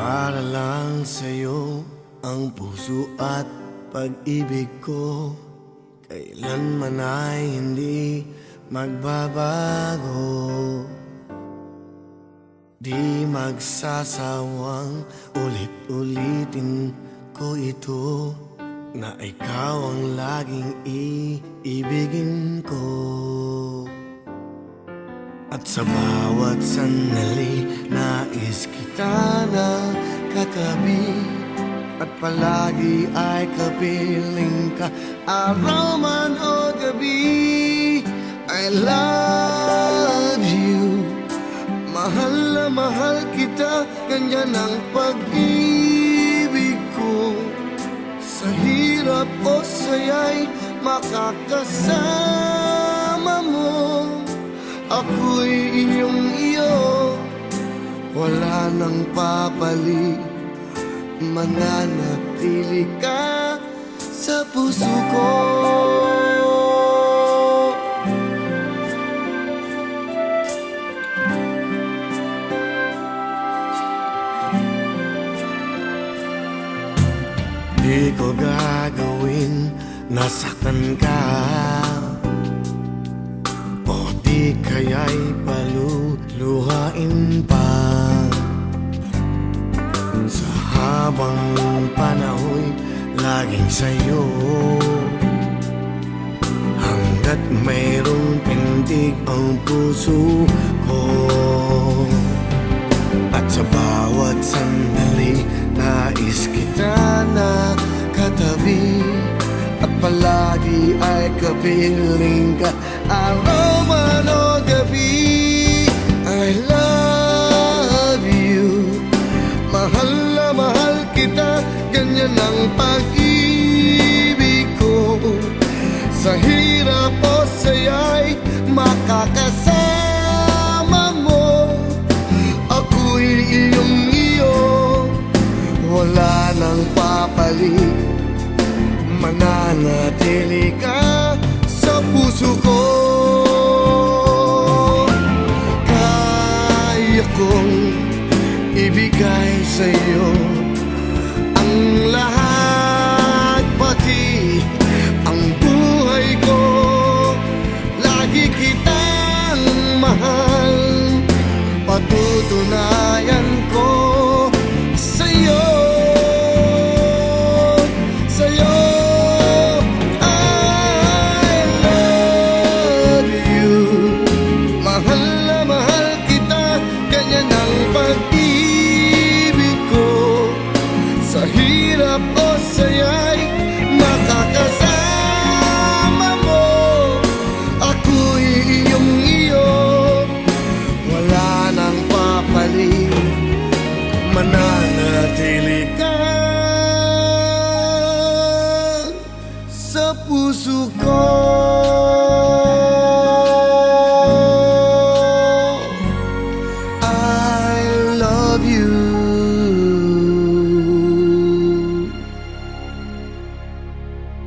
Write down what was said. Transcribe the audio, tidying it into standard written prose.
Para lang sa'yo ang puso at pag-ibig ko, kailanman ay hindi magbabago. Di magsasawang ulit-ulitin ko ito, na ikaw ang laging iibigin ko. At sa bawat sandali, nais kita na katabi, at palagi ay kapiling ka, araw man o gabi. I love you, mahal na mahal kita, ganyan ang pag-ibig ko. Sa hirap o saya'y makakasama mo, ako'y iyong iyo, wala nang papalit, mananatili ka sa puso ko. Di ko gagawin nasaktan ka, di kaya'y paluluhain pa. Sa habang panahoy, laging sa'yo, hanggat mayroong pintig ang puso ko. At sa bawat sandali, nais kita na katabi, at palagi ay kapiling ka, araw man o gabi. I love you, mahal na mahal kita, ganyan ang pag-ibig ko. Sa hirap o saya'y makakasama mo, ako'y iyong iyo, wala nang papalit, mananatili ka sa puso ko. Kaya kong ibigay sa'yo ang lahat, pati ang buhay ko. Lagi kitang mahal, patutunayan